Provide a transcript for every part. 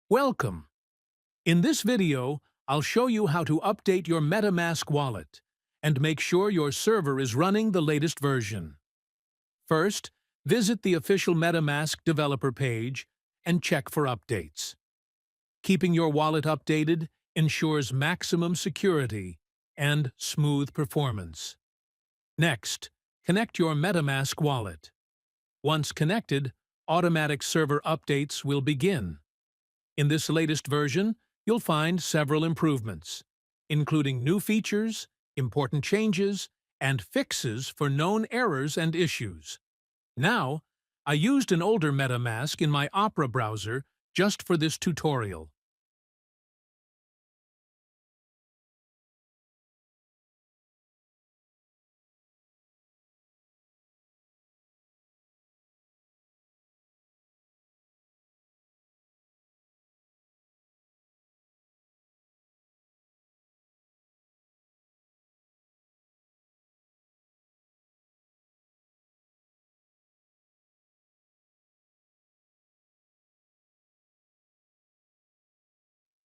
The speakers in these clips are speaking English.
Welcome! In this video, I'll show you how to update your MetaMask wallet and make sure your server is running the latest version. First, visit the official MetaMask developer page and check for updates. Keeping your wallet updated ensures maximum security and smooth performance. Next, connect your MetaMask wallet. Once connected, automatic server updates will begin. In this latest version, you'll find several improvements, including new features, important changes, and fixes for known errors and issues. Now, I used an older MetaMask in my Opera browser just for this tutorial.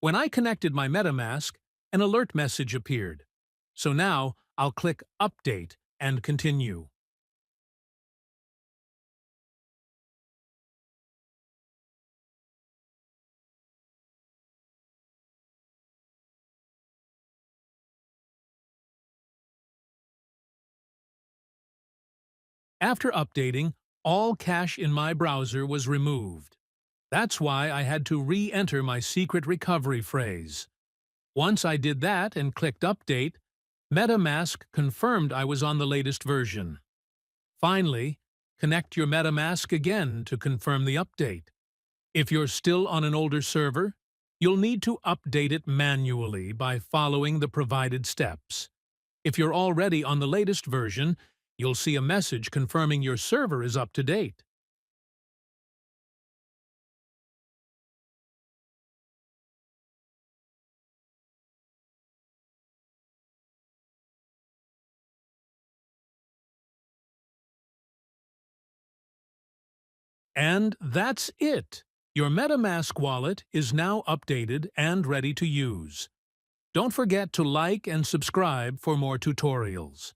When I connected my MetaMask, an alert message appeared. So now, I'll click Update and continue. After updating, all cache in my browser was removed. That's why I had to re-enter my secret recovery phrase. Once I did that and clicked Update, MetaMask confirmed I was on the latest version. Finally, connect your MetaMask again to confirm the update. If you're still on an older server, you'll need to update it manually by following the provided steps. If you're already on the latest version, you'll see a message confirming your server is up to date. And that's it! Your MetaMask wallet is now updated and ready to use. Don't forget to like and subscribe for more tutorials.